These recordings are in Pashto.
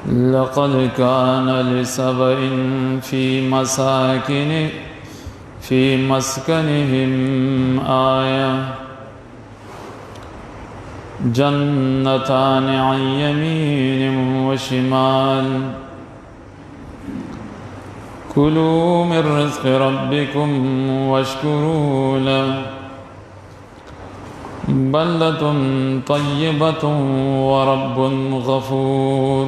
लक़द कान लिसबइन फ़ी मस्कनिहिम आया जन्नतानि अन यमीन व शिमाल कुलू मिन रिज़्क़ि रब्बिकुम वश्कुरू लहु बल्दतुन तय्यबतुन व रब्बुन गफूर।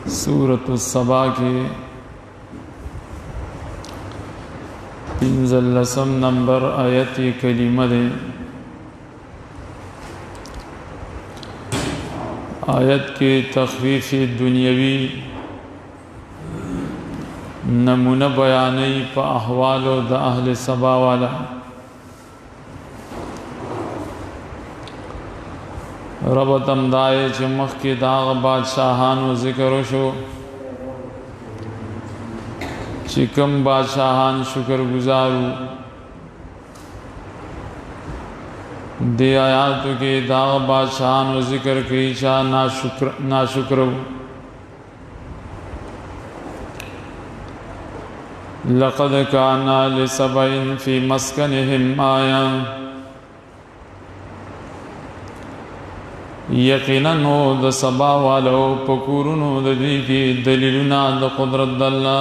सूरत सबा के 15 नंबर आयत करीमा दे। आयत के तख़वीफ़ दुनियावी नमूना बयानी प अहवालो द अहल सबा वाला। रबत अमदाए चमख के दाग बादशाहान ज़िक्र शो चिकम बादशाहान शुक्र गुजारू दे आयात के दाग बादशाहान ज़िक्र की चा ना शुक्र। लक़द काना लिसबइन फ़ी मस्कनिहिम आया, यकीनन हो द सबा वालो पकूरुनो दी की दलीलुना द कुदरत दल्ला।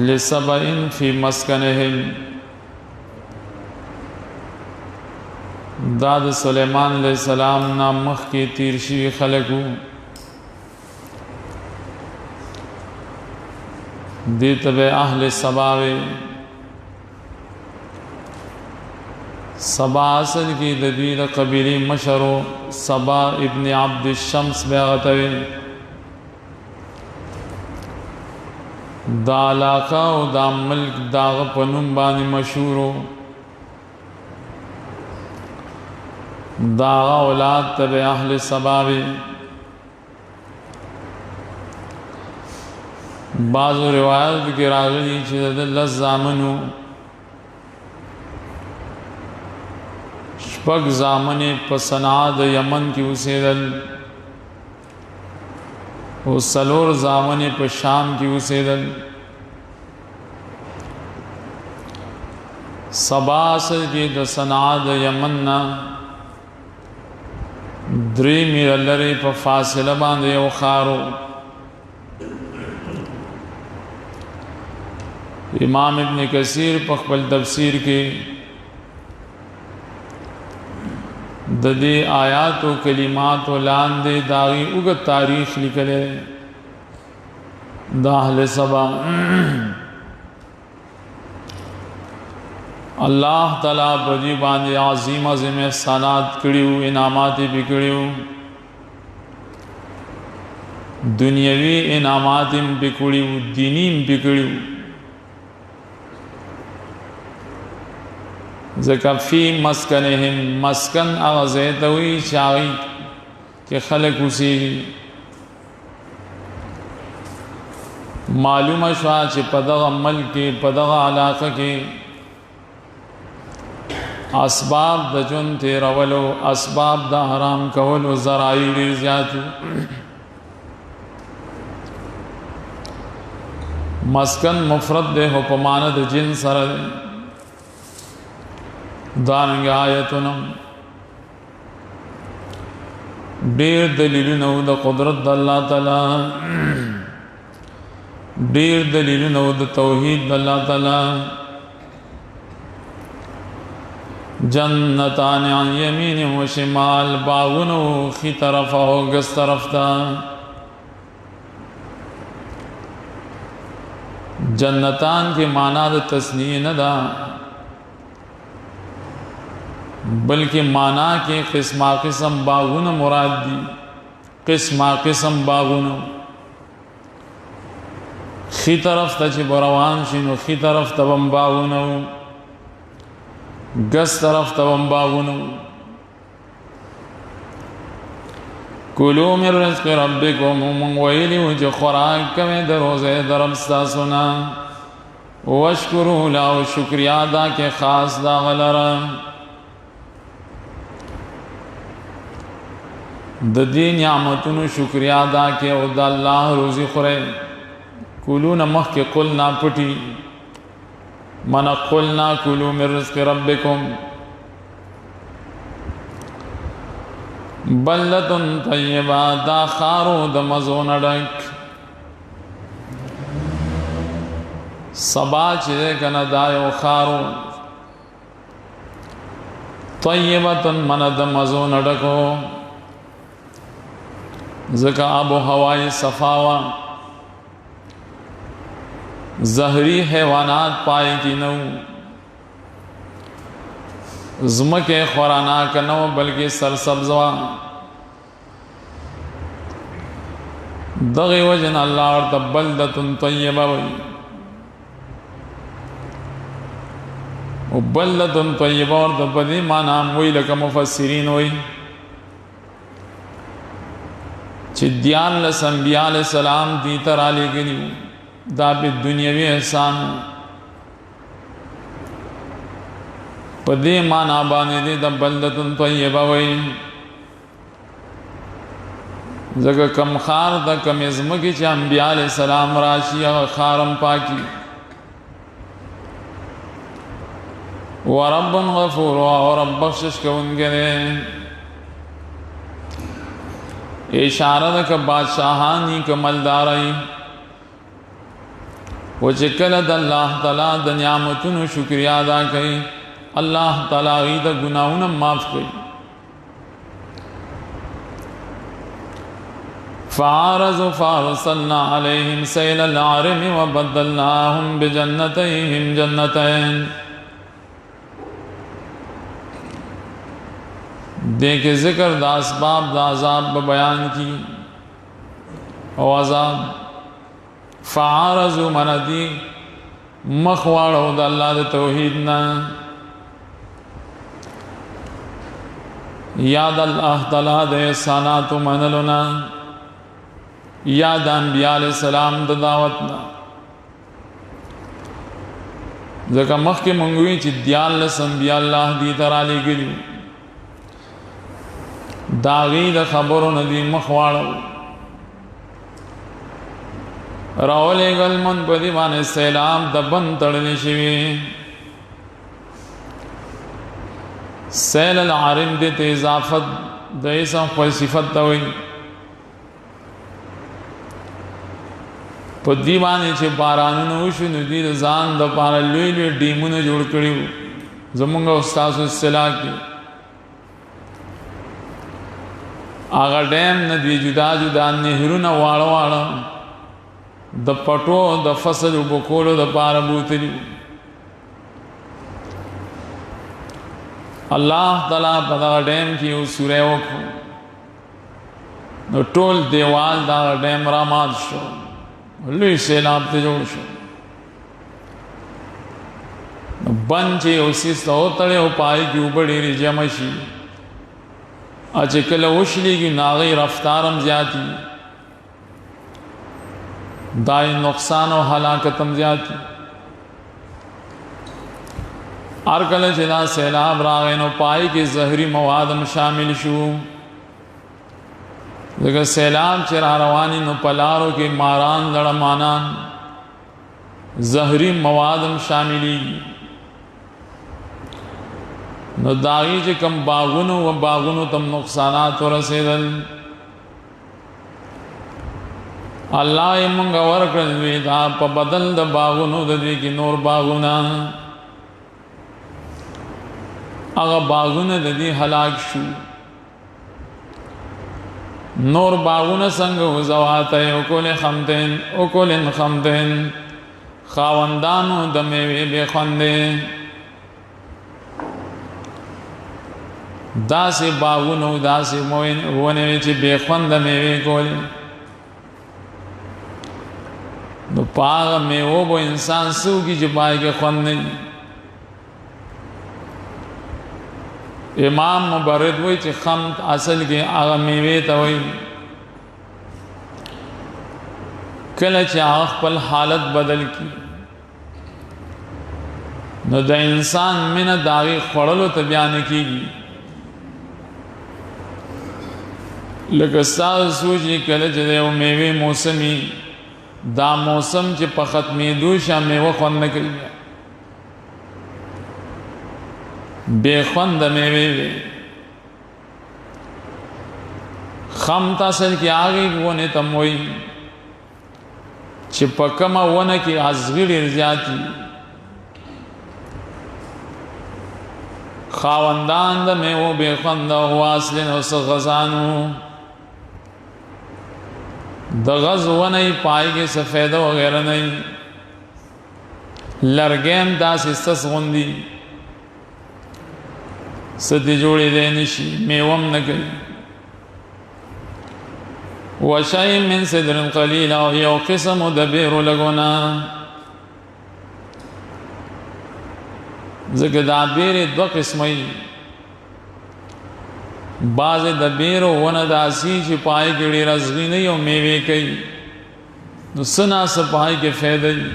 लिसबइन फ़ी मस्कनिहिम दाद सुलेमान अलैहिस्सलाम ना मख की तीरशी खलकू दी तबे अहल सबावे सबा असल की ददीद कबीली मशरो सबा इब्न अब्द शम्स बेगतवे दा इलाका व दा मुल्क दाग पनुम बानी मशहूरो दागा औलाद तबे अहल सबावे। बाज़ो रिवायत के रागली लस जामनु शपक जामने पसनाद यमन की उसेदल वो सलोर जामने पर शाम की उसेदल। सबासल के दसनाद यमन्ना द्री मीरलरे पर फासिला बांधे वो खारो। इमाम इब्न कसीर पखबल तफसीर के ददे आयात व कलिमात व लांदे दागी उगत तारीख निकले दाहले सबा। अल्लाह ताला बजी बांधे आज़ीम अज़ीम एहसानात करियो इनामात भी करियो दुनियावी इनामात भी करियो दीनी भी करियो। ज़काफ़ी मस्कनिहिम मस्कन आग़ज़ेतवी चाही के खलक उसी मालूम शुआ चे पदग अमल के पदग अलाक़ के असबाब दजुन थे रवलो असबाब दा हराम कवलो ज़राई रिज़ातु। मस्कन मुफ़रद दे हो पमानद जिन सर दारंग आयतुनम डेर दलील नऊद कुदरत अल्लाह ताला डेर दलील नऊद तौहीद अल्लाह ताला। जन्नतान अन यमीन व शिमाल बागुनो खी तरफ हो गस तरफ था। जन्नतान के माना तस्नीय न दा बल्कि माना के किस्मा किस्म बागुन मुराद दी। किस्मा किस्म बागुन खी तरफ तच बरवान शिनो खी तरफ तबम बागुन गस तरफ तबम बागुन। कुलू मिन रिज़्क़ि रब्बिकुम वहीली जो खुराक कमें दरोज़े दरमस्ता सुना وشکرو له شکریا دا کې خاص دا غلره د دې نعمتونو شکریا دا کې او د الله روزي خوره کولون مخ کې قلنا پټي من قلنا کلوا من رزق ربکم بلدن طیبا دا خارو د مزو نډک سبا چې کنه دا یو خارو طیبتن من د مزو نډکو زکا آب و هوای صفاوا زہری حیوانات پائے کی نو زمکے خوراناک نو بلکہ سرسبزوا دغی وجن اللہ اور بلدتن طیبہ وی بلدتن طیبہ اور بدی معنی وی لکا مفسرین وی چې دیارلس انبیاء علیہ السلام دی تر آلے گلی دا بی دنیاوی احسان پا دی مانا بانے دی دا بلدتن طیبہ وی زکا کم خار دا کم ازمکی چا انبیاء علیہ السلام راشی اغا خارم پاکی ورب غفور ورب بخشش کون گرے اشارہ دا که بادشاہانی که ملدارائی و چکل دا اللہ تعالی دا نعمتون و شکریہ دا کئی اللہ تعالی غی دا گناہون معاف کئی فعارضوا فارسلنا علیہم سیل العرم وبدلناہم بجنتیہم جنتین دیکھ ذکر دا اسباب دا عذاب بیان کی او عذاب فعارضو من دی مخوارو دا اللہ دا توحیدنا یاد اللہ تعالی دا احساناتو منلنا یاد انبیاء علیہ السلام دا دعوتنا ذکر مخ کے منگوی چی دیالس انبیاء اللہ دی ترالی گلی داغی دا خبرو ندی مخوارو راولے گلمن پدی بانے سیلاب دا بند تڑنی شوی سیل العرم دیتے اضافت دا اسم خوی صفت دوئی پدی بانے چھ بارانو نوشو ندی دا زان دا پارا لوی لوی ڈیمون جوڑ کریو زمونگا استاذ السلاح کی آغا ڈیم ندی جدا جدا نهرون واړه واړه د پټو د فصل وبکولو د پاره بوتلی الله تعالی په دا ډیم کې یو سورې وکړو نو ټول دیوال دا ډیم را مات شو لوی سیلاب ته جوړ شو نو بند چې یو سیسته وتړی او پای کې اوبه ډېرې جمع شي اچھے کل وشلیگی ناغی رفتارم زیادی دائی نقصان و حلاکتم زیادی ارکل چدا سیلاب راغین و پائی کے زہری موادم شامل شو لیکن سیلاب چرا روانی نو پلارو کے ماران لڑمانان زہری موادم شاملی نو داغی چه کم باغونو و باغونو تم نقصانات و رسیدل اللہ منگا ورکڑوی دا پا بدل دا باغونو دا دوی کی نور باغونا اگا باغونا دا دی حلاک شو نور باغونا سنگو زواتا اکول خمتین خاوندانو دا میوی بے خوندین دا سی باغونو دا سی ونوی چی بے خوند میوی کولی نو پاغ میوو بو انسان سو کی چی پائی کے خوند نہیں امام مبرد وی چی خمت اصل کے آغا میوی تا وی کل چی آغا پل حالت بدل کی نو د انسان مینه داغي خړلو ته بیان کیږي. لکه ساز سوچي کله چې د یو میوې موسمي دا موسم چې په ختمېدو شه میوه خوند نه کوي، بې خونده میوې وي. خم تاثر کې هغې ونې ته م وایي چې په کومه ونه کې ازغي ډېر زیات وي، خاوندان د میوو بې خونده واصلین او څه غذانو د غز ونه یې پای کې څه فایده وغیره نه وي، لرګی هم داسې سس غوندي څه دې جوړېدی نه شي، میوه هم نه کوي. وشیء من سدر قلیل او یو قسم د بیرو لګونه، ځکه دا بیرې دوه قسمه وي، بعضې د بیرو ونه داسې چې پای کې ډېر ازغي نه وي او میوې کوي، نو څه ناڅه پای کې فایده وي.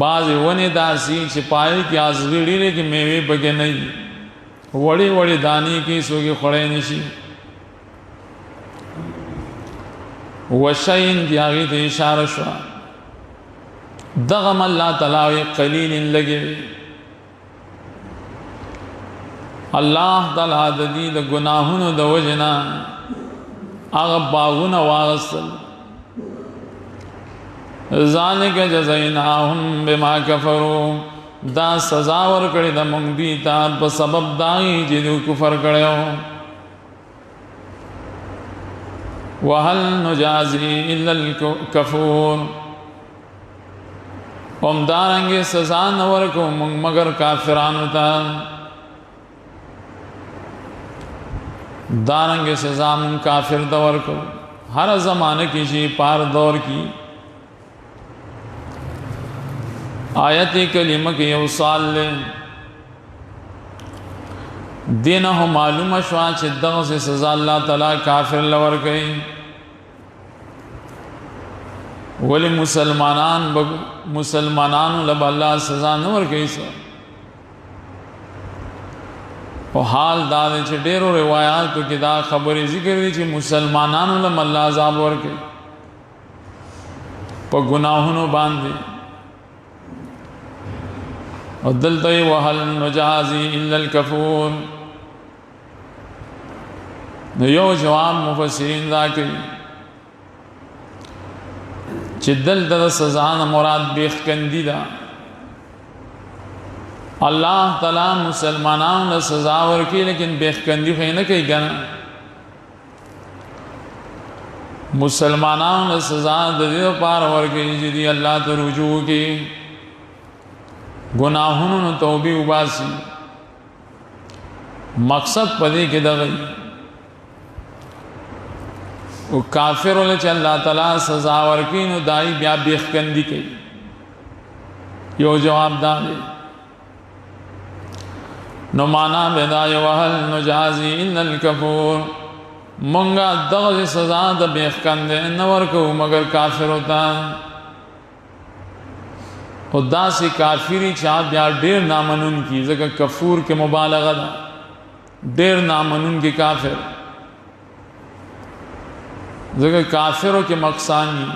بعضې ونې داسې چې پای کې ازغي ډېرې کې میوې پکې نه وي، وړې وړې دانې کې څوک یې خوړی نه شي. وشیء دی هغې ته اشاره شوه، دغه م الله تعالی قلیل لګې وي. الله تعالی د دې د ګناهونو د وجې نه هغه باغونه واغستل. ذالک جزیناهم بما کفروا، دا سزا ورکړې ده موږ دوی ته په سبب دا چې دوی کفر کړی و. وهل نجازی الا الکفور، همدارنګې سزا نه ورکوو موږ مگر کافرانو ته، دارنګې سزا موږ کافر ته ورکوو. هر زمانه کې چې پار دور کی آیت کریمه کې یو سوال لے دینه معلومه شوه چې دغسې سزا الله تعالی کافر له ورکوي. ولې مسلمانانو له به الله سزا نه ورکوي؟ او حال دا دی چې ډېرو روایاتو کې دا خبرې ذکر دي چې مسلمانانو له الله عذاب ورکوي په ګناهونو باندې. او دلته یې وهل نجازي الا الکفور، نو یو جواب مفسرین دا کوي چې دلته د سزا نه مراد بیخکندي ده. الله تعالی مسلمانانو له سزا ورکوي لیکن بیخکندي خو یې نه کوي که نه. مسلمانانو له سزا د دې لپاره ورکوي چې دوی الله ته رجوع وکړي، گناہونو نو توبی وباسي. مقصد پدې کې دغه او کافر ول چې الله تعالی سزا ورکړي نو دای بیا بیخکندي کوي. یو جواب دا دی، نو معنا بدا یو وهل نجازي الا الکفور، مونږه دغه سزا د بیخکندې نه ورکوو مگر کافر ہوتا. او داسې کافری چې بیا ډېر نامنون کی، ځکه کفور کې مبالغه ده، ډېر نامنون کې کافر، ځکه کافرو کې مقصان وي.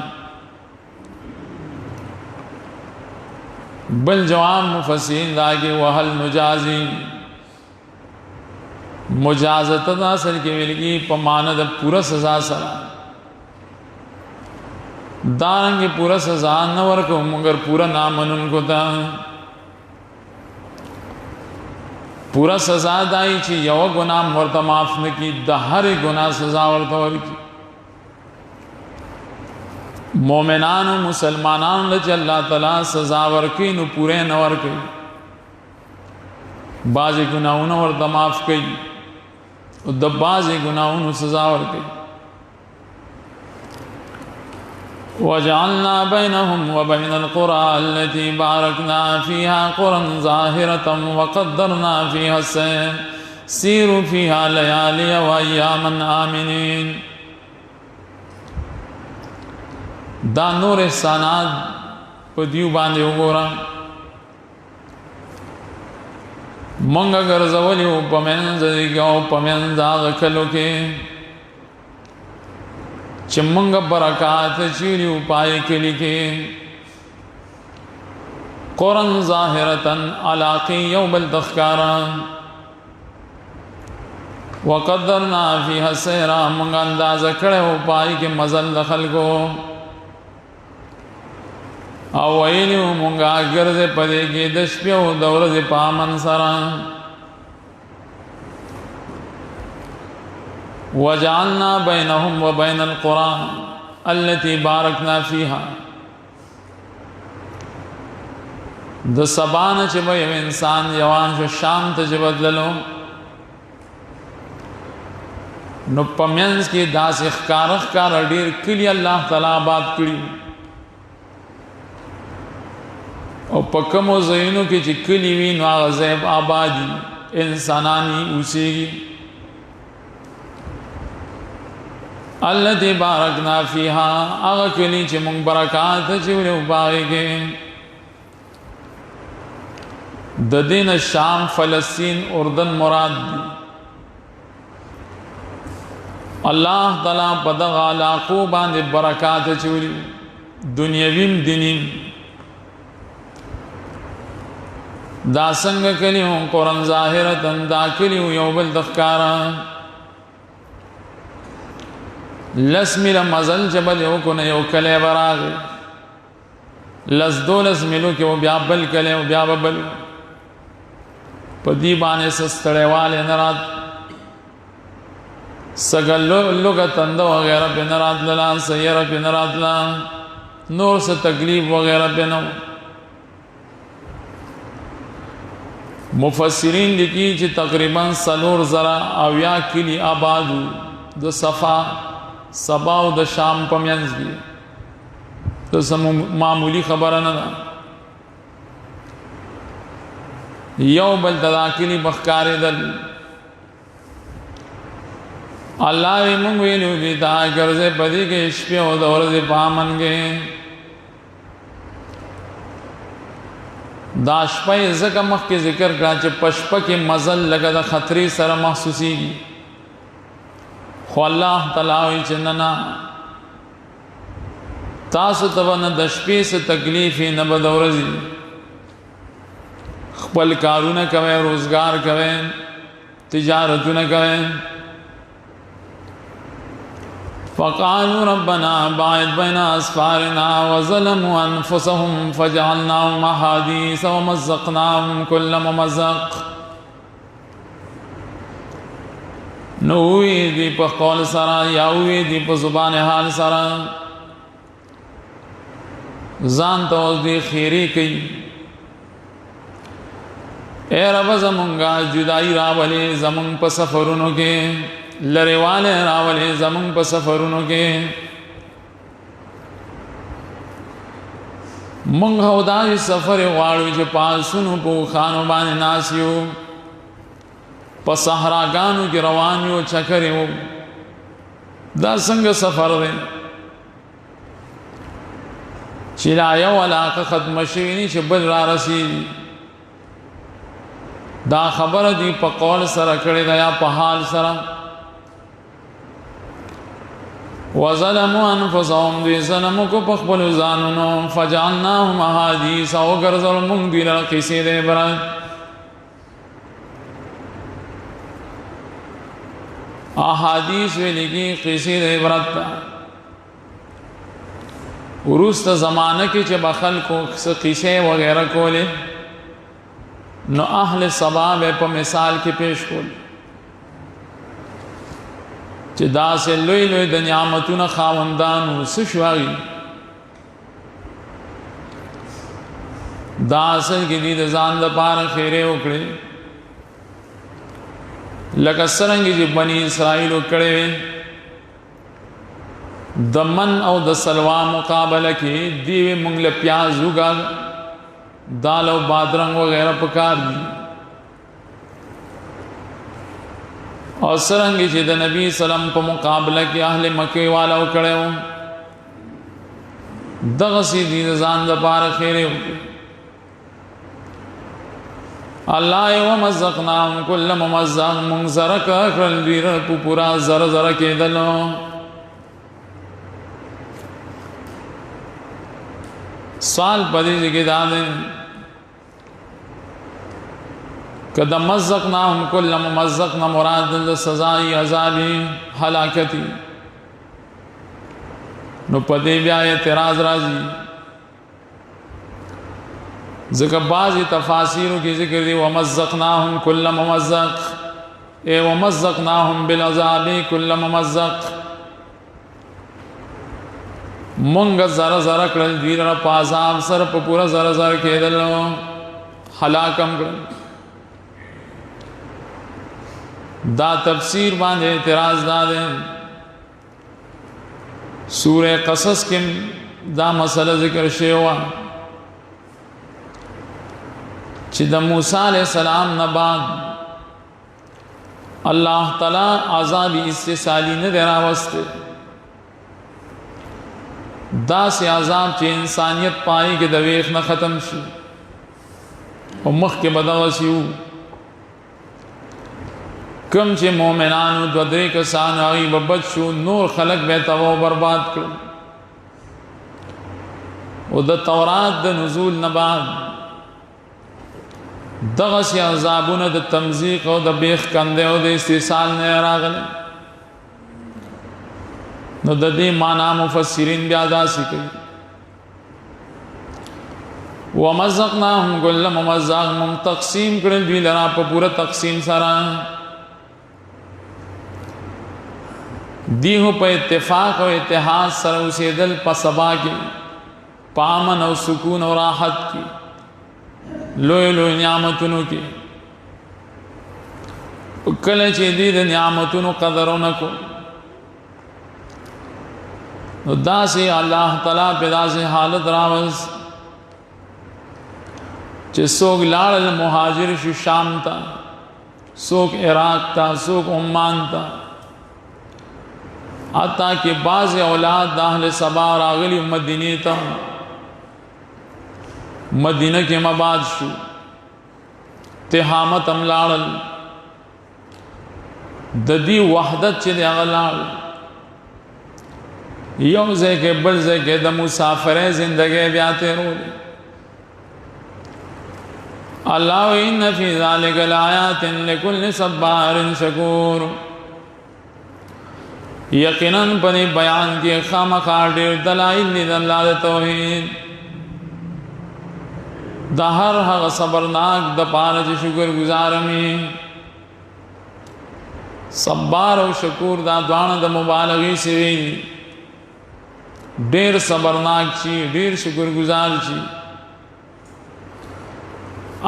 بل جواب مفسرین دا کې وهل نجازي مجازت دا اصل کې ویل کی په معنی د پوره سزا سره، دارنګه پورا سزا نه ورکو مگر پورا نامنون کو تا. پورا سزا دای چې یو ګناه ورته معاف نه کی، د هر ګناه سزا ورته ورکی. مؤمنانو مسلمانانو له الله تعالی سزا ورکی نو پوره نه ورکی، بعضی ګناہوں ورته معاف کوي او د بعضی ګناہوں سزا ورکی. وجعلنا بينهم وبين القرى التي باركنا فيها قرى ظاهرة وقدرنا فيها السير سيروا فيها ليالي وأياما آمنين. دا نور احسانات په دیو باندې وګوره مونږه ګرځولي او په منځ کې او په منځ هغه کلو کې چې مونږه برکات چیرې او پای کلی کې قرن ظاهرتن علاقی یوم الدخکارا وقدرنا فیها السیرا مونږ اندازه کړو پای کې مزل خلکو او ویلو مونږه ګرځې پدې کې د شپې او د ورځې په امن سره وجعلنا بينهم وبين القرى التي باركنا فيها د سبان چې به یو انسان یوان شو شام ته چې بدللو نو پمینس کې داسې ښکار ډېر کلی الله تعالی آباد کړي او په کومو ځایونو کې چې کلی وي نو هغه ځای آبادي انسانانی اوسېږي التي بارکنا فیها هغه کلی چې موږ برکات اچولي په هغې کې د دین شام فلسطین اردن مراد دی الله تعالی په دغه علاقو باندې برکات اچولي دنیویم دینیم دا څنګه کلیو قرآن ظاهرتن دا کلیو یو بل دخکارا لس میل مزل جبل یو کنه یو کلی براغ لس دولس میلو کې و بیا بل کلی و بیا بل په دې باندې سستړېواله نه رات سګلو لوګه تند وغیرہ په نه رات لاله سیاره په نه رات لا نور څه تکلیف وغیرہ په نو مفسرین لیکي چې تقریبا 300 اویا کلی آبادو د صفا سبا او د شام په منځ کې د سم معمولی خبره نه ده یو بل تداکلی بخکاری دل اللہ وی منگ ویلو دی تا گرزے پدی کے شپی و دورز پامن گے دا شپی زکا مخ کے ذکر کرا چه پشپا کی مزل لگا دا خطری سر محسوسی گی خو اللہ تلاوی چننا تاسو تبا دا شپی سے تکلیفی نبا دورزی خپل کارونه کوي روزگار کوي تجارتونه کوي فقالوا ربنا باعد بين اسفارنا وظلموا انفسهم فجعلناهم احاديث ومزقناهم كل ممزق نووی دی په قول سره یاوی دی په زبان حال سره ځان ته دی خیری کوي اے رب زمونگا جدائی راولی زمونگ پا سفرونو کے لریوانے راولی زمونگ پا سفرونو کے مونگ ہودائی سفر غاڑو چه پاسونو پو خانو بانی ناسیو پا صحراگانو کی روانیو چکریو دا سنگ سفر دے چلا یو علاقه ختم شوینی چه بل را رسی دا خبر دی په قول سره کړي دا یا په حال سره وظلموا انفسهم دی ظلمو کو په خپل ځانونو فجعلناهم احاديث او ګرځول مونږ دی له قصې د عبرت احادیث ویلګي قصې د عبرت ورست زمانه کې چې بخل کو قصې وغیرہ کولې نو اهل سبا په مثال کې پیش کول چې دا سه لوی لوی د نعمتونو خاوندانو سشواغي دا اصل کې دې ځان د پاره خیره وکړي لکه څنګه چې بنی اسرائیل وکړي د من او د سلوا مقابله کې دیوی مونږ له پیاز وګا دال او بادرنګ وغیرہ پکار دي او څنګه چې د نبی سلام په مقابله کې اهل مکه والو کړو دغسی دی ځان د پاره خیره الله ومزقناهم كل ممزق منزرک کړل دوی په پورا زر زر کېدلو سوال پدې کې دا ده کدا مزقناهم كل ممزق نه مراد د سزای عذابی هلاکتی نو پدې بیا اعتراض راځي ذکر بعضی تفاسیروں کی ذکر دی ومزقناهم كل ممزق اے ومزقناهم بالعذاب كل ممزق مونږ زره زره کړل دوی را په عذاب سره په پورا زره زره کېدل هلاکم کړل دا تفسیر باندې اعتراض ده سورہ قصص کې دا مسله ذکر شوی و چې د موسی علیہ السلام نه بعد الله تعالی عذاب استثالی نه دراوسته دا سي عذاب چې انسانیت پای کې د ویخ نه ختم شي او مخ کې بدوسیو کم چې مؤمنانو د درې کسان هغه ببد شو نور خلق به تباہ برباد کړ او د تورات د نزول نه بعد دغه سي عذابونه د تمزیق او د بیخ کنده او د استیصال نه راغله نو د دې معنا مفسرین بیا داسې کوي ومزقناهم كل ممزق تقسیم کړل دوی لرا په پورا تقسیم سره دیو په اتفاق او اتحاد سره اوسېدل په سبا کې پامن او سکون او راحت کې لوی لوی نعمتونو کې کله چې دې د نعمتونو قدرونه کو نو داسې الله تعالی په داسې حالت راوز چې څوک لاړل مهاجر شو شام ته څوک عراق ته څوک عمان ته حتی کہ بعض اولاد د اهل سبا راغلی مدینه ته مدینه کې مباد شو تهامت املاړل د دې وحدت چې دی اغلال یو ځای کې بل ځای کې د مسافرې زندګي بیا تیرول الله ان فی ذلک لآیات لکل صبار شکور یقینا پنی بیان کې خامخا ډېر دلایل دي د الله د توحید د هر هغه صبرناک د پاره چې شکر گزار مې صبر او شکور دا دوانه د مبالغه سوي ډېر صبرناک شي ډېر شکر گزار شي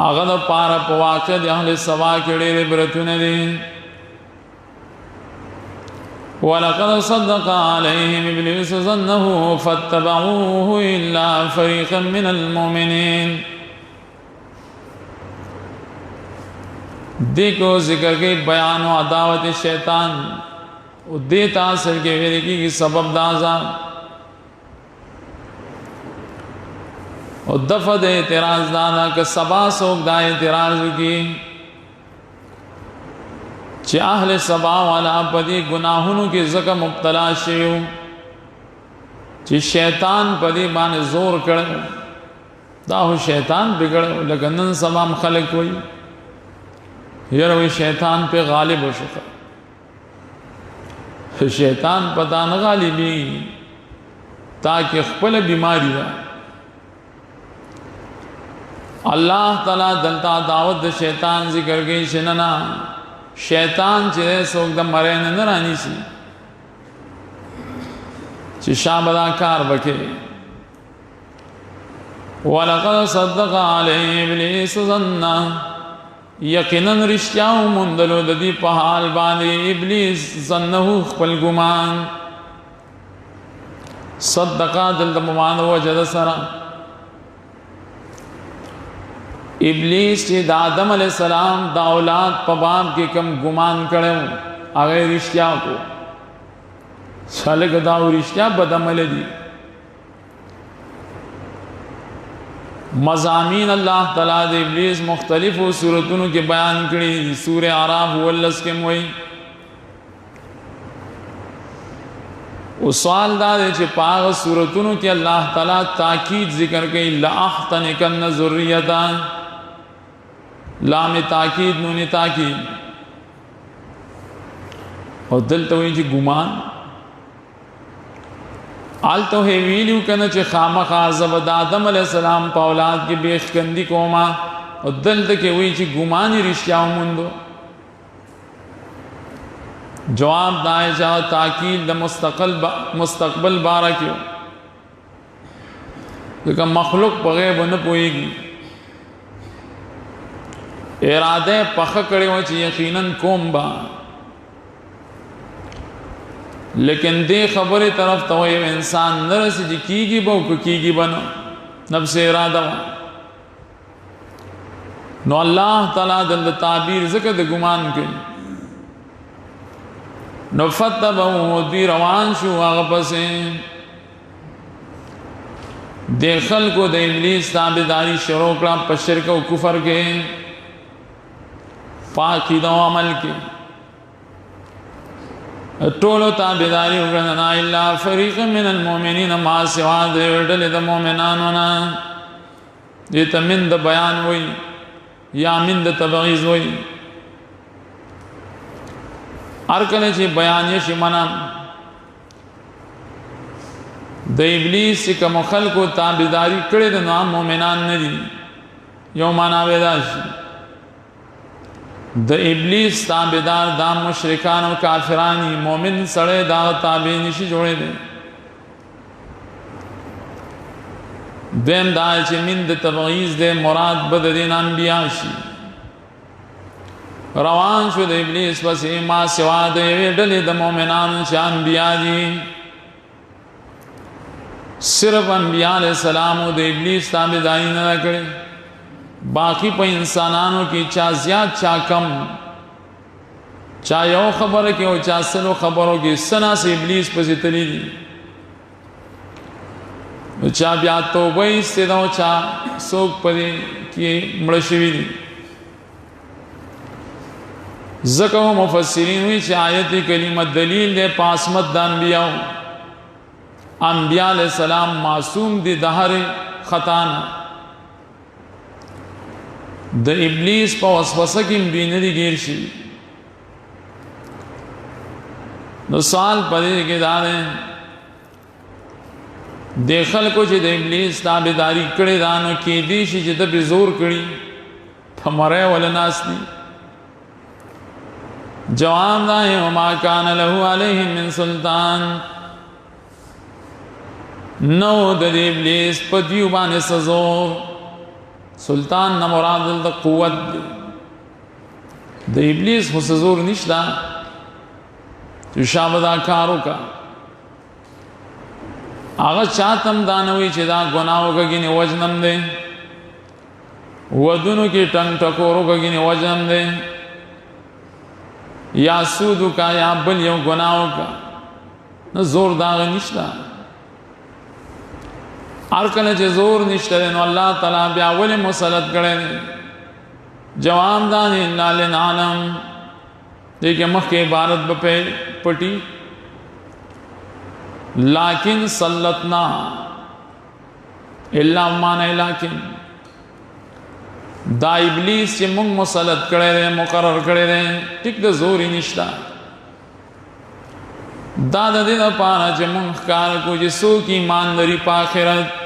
هغه د پاره په واقع د اهل سوا کې ډېر برتونه دي ولقد صدق عليهم ابلیس ظنه فاتبعوه الا فريقا من المؤمنين دیکھو ذکر کے بیان و عداوت شیطان او دیتا اثر کے ویرگی کی سبب دازا او دفع دے اعتراض دانا کہ سبا سوک دا اعتراض کی چې اهل سبا والا پدی گناہونو کې زکه مبتلا شیو چې شیطان پدی باندې زور کړ دا هو شیطان بګړ لګنن سبا خلق وي یره وی شیطان په غالب وشو شیطان پتا نه غالبي تاکہ خپل بیماری وا الله تعالی دلتا دعوت د شیطان ذکر کوي شننا شیطان چې څوک د مړې نه رانی سي چې شابدا کار وکړي ولقد صدق علی ابلیس ظن یقینا رشتیاو مندلو د دې په حال باندې ابلیس ظنه خپل ګمان صدقا دل د مان وجد سره ابلیس چې د آدم علیہ السلام د اولاد په باب کې کم ګمان کړو هغه رښتیا کو خلک دا رښتیا بدعمل دي मज़ामीन अल्लाह ताला दे इब्लीस मुख्तलिफ सूरतों के बयान करी। सूर आराफ वल्लस के मोई उस सवाल दादे चे पाग सूरतों के अल्लाह ताला ताकीद जिक्र कई लाअहतनिकन्न ज़ुर्रियता लाम ताकीद नून ताकीद और दिल तो जी गुमान आल तो है वीलियो कन चे खामा खाजब आदम अलैहिस्सलाम पौलाद की बेखकंदी कोमा और दिल तक हुई ची गुमानी रिश्ता मुंदो जवाब दाए जा ताकीद द मुस्तकबल बारा क्यों लेकिन मखलूक पगे बन पोएगी इरादे पख करे हो ची यकीनन कोम बा लेकिन दे खबर तरफ तो ये इंसान नरस जी कीगी बो कीगी बनो नफ्स इरादा नो अल्लाह ताला दल ताबीर ज़िक्र गुमान के नफत दी रवान शु आगपसे देखल को दे इब्लीस ताबेदारी शरोकड़ा पशर को कुफर के पाकीदा अमल के टोलो ताबेदारी उगरना इल्ला फरीक़ मिनल मोमिनीन मा सिवा दे डले द मोमिनानोना ये तमिंद बयान हुई या मिंद तबगीज़ हुई अरकले चे बयान ये शिमना द इब्लीस का मुखल को ताबेदारी करे द नाम मोमिनान नदी यो माना वेदाश द इब्लीस ताबेदार दाम मुशरिकान और काफिरानी मोमिन सड़े दाग ताबे निशी जोड़े दे देम दाए चे मिंद तबगीज़ दे मुराद बददीन अंबियाशी रवान शुद इब्लीस बस मा सिवा दे डले द मोमिनान शान बियाजी सिर्फ अंबिया अलैहिस्सलाम दे इब्लीस ताबेदारी न करे बाकी पे इंसानों की चा ज्यादा चा कम चा यो खबर के हो चा सलो खबरों की सना से इब्लीस पर तली चा ब्या तो वही से दो चा सोख पदे की मड़शवी ज़को मुफस्सिरीन हुई आयत कलीमत दलील दे पासमत दानबिया अंबिया अलैहिस्सलाम मासूम दे दहर खताना द इब्लीस पर वसवसा की बीनरी गिरशी दो साल पदे के दाने देखल को द इब्लीस ताबेदारी कड़े दानो की दीशी जिद बेजोर कड़ी थमरे वाले नासनी जवाब दाए वमा कान लहू अलैहिम मिन सुल्तान नो द इब्लीस पदियुबान सजोर सुल्तान न मुराद द कुव्वत द इब्लीस हुसजूर निश्ला तो शाबदा कारो का आगा चातम दानवी चिदा गुनाहों का गिने वजनम दे वदुनु की टंग टकोरों का गिने वजनम दे या सूदु का या बलियों गुनाहों का न जोर दाग निश्ला अरकल चे जोर निश्तरे नो अल्लाह ताला ब्यावले मुसलत करे जवाब दाने लाले नालम देखिए मख के भारत बपे पटी लाकिन सल्लतना इल्ला माने लाकिन दा इब्लीस चे मुंग मुसलत करे रहे मुकर्रर करे रहे टिक द जोरी निश्ता दादा दिन पाना चे मुंग कार को जिसो की ईमानदारी पाखिरत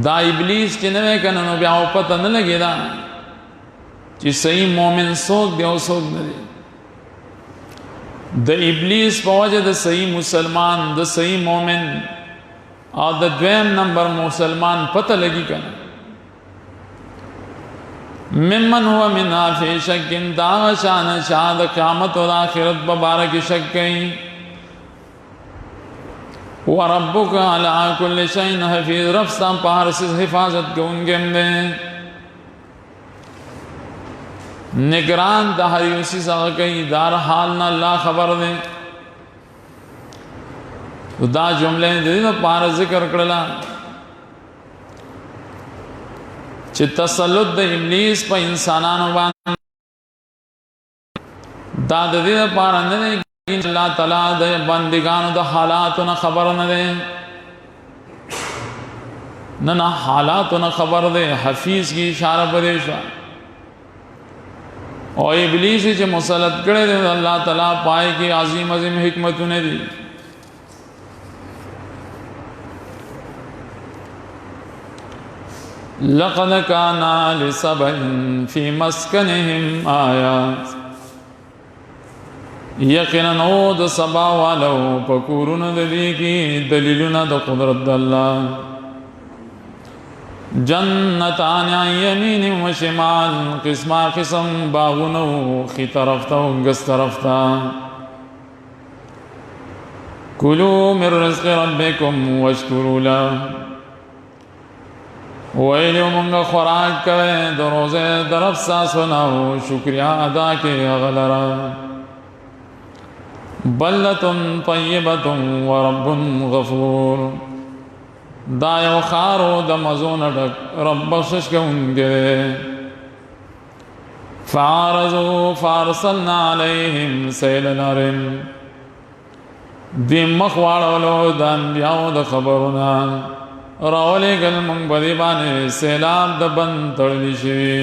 दा इब्लीस के नवे का नो ब्याह पता न लगे दा कि सही मोमिन सोख ब्याह सोख न दे द इब्लीस पहुंचे द सही मुसलमान द सही मोमिन और द द्वेम नंबर मुसलमान पता लगी का मिम्मन हुआ मिन आफे शक्किन दावा शान शाद क़यामत और आखिरत बबारक शक कहीं व रब्बुका अला कुल्लि शैइन हफीज़ रफ्सा पार से हिफाजत के उनके अंदर निगरान दहारी उसी सगा कहीं दार हाल ना अल्लाह खबर दे दा जुमले दे पार जिक्र करला چې تسلط د ابلیس په انسانانو باندې دا د دې لپاره نه دی چې الله تعالی د بندګانو د حالاتو نه خبر نه دی، نه حالاتو نه خبر دی. حفیظ کی اشاره پرې شوه او ابلیس چې مسلط کړی دی الله تعالی پای کې عظیم عظیم حکمتونه دي. لقد كان لسبع في مسكنهم آيات، یقینا نو د سبا والو په کورونو د دې کې دلیلونه د قدرت د الله. جنتان عن یمین و شمال، قسمه قسم باغونو خی طرف ته او ګس طرف ته. کلوا من رزق ربکم واشکروا له، ویلو مونږ خوراک کوي د روزه درف ساسو نه او شکریا ادا کوي هغه لره. بلتن طیبة ورب غفور، دا یو خارو د مزون ډک رب بخشش کوونکی. فعارضوا فارسلنا عليهم سیل العرم، دی مخ واړولو د انبیاو د خبرونه راولېږل مونږ په دې باندې سیلاب د بند تړلی شوي.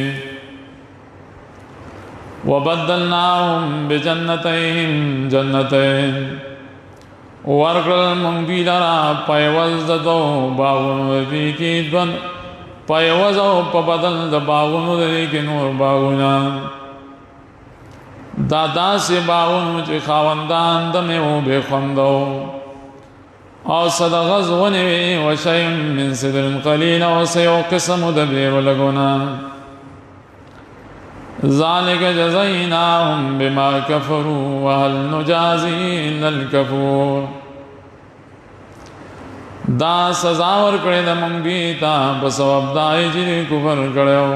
وبدلناهم بجنتين جنتين، ورکړل مونږ دوی لره په عوض د دوو باغونو د دې کې دوه، په عوض او په بدل د باغونو د دې کې نور باغونه. دا داسې باغونو چې خاوندان د میوو بې خوندو او صدغز ونې وي وشیء من سدر قلیل، او څه یو قسم د بیرو لګونه. ذالک جزیناهم بما کفروا وهل نجازی الا الکفور، دا سزا ورکړې د مونږ دوی ته په سبب دای چې کفر کړو.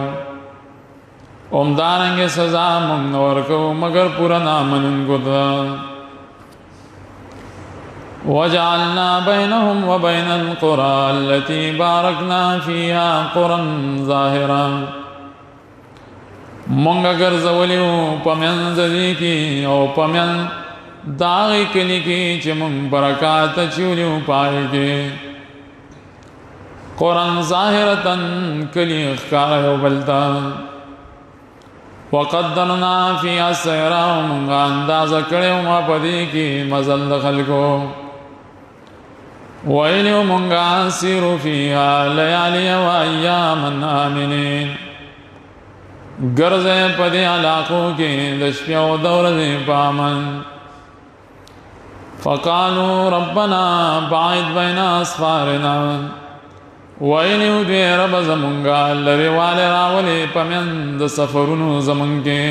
همدارنګه سزا مونږ نه ورکوو مگر پورا نامنونکو ته. وجعلنا بينهم وبين القرى التي باركنا فيها قرى ظاهرا، مونږ ګرځولیو په منځ دې کې او په منځ داغې کلي کې چې مونږ برکات اچولیو پای کې. قرآن ظاهرتن کلی ښکاره یو بل ته. وقدرنا فيها السير، مونږ اندازه کړی ما په دې کې مزل د خلکو. ویلیو مونږه سیرو فیها لیالي و ایاما آمنین، ګرځئ په دې علاقو کې د شپې او د ورځې په امن. فقالوا ربنا باعد بین اسفارنا، ویلیو دوی رب زمونږه لرې والې راولې په منځ د سفرونو زمونږ کې.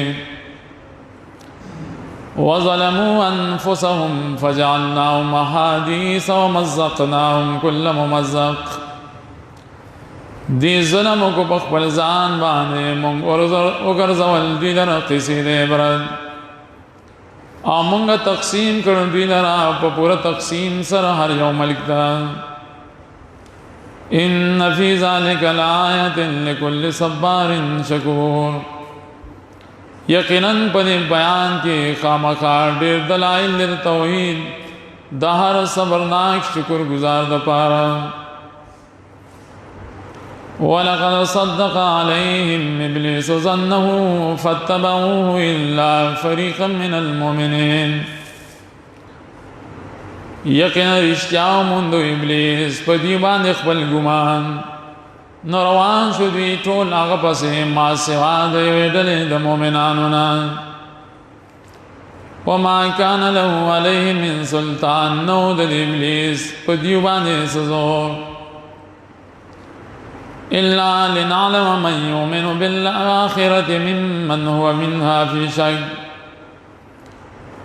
وظلموا انفسهم فجعلناهم احاديث ومزقناهم كل ممزق، دی ظلم کو په خپل ځان باندې مونږ وګرځول دوی لره قصې د عبرت، او مونږ تقسیم کړو دوی لره په پوره تقسیم سره هر یو ملک ته. ان فی ذلک لآیة لکل صبار شکور، یقینا په دې بیان کې خامخا ډېر دلایل د توحید د هر صبرناک شکر گزار دپاره. ولقد صدق عليهم ابلیس ظنه فاتبعوه الا فریقا من المؤمنین، یقینا رښتیا وموندو ابلیس په دې باندې خپل ګمان، نو روان شو دوی ټول هغه پسې ما سوا د یوې ډلې د مؤمنانو نه. وما كان له علیهم من سلطان، نو د ابلیس په دې باندې څه زور، الا لنعلم من يؤمن بالآخرة ممن هو منها في شك،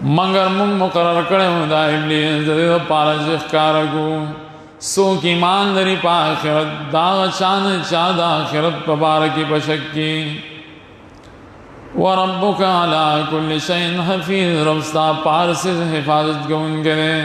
مگر مونږ مقرر کړی دا ابلیس د دې لپاره چې ښکاره کړو څوک ایمان لري په آخرت، دا شان چا د آخرت په باره کې په شک کې. وربک علی کل شیء حفیظ، رب ستا په هر څه حفاظت کوونکی دی.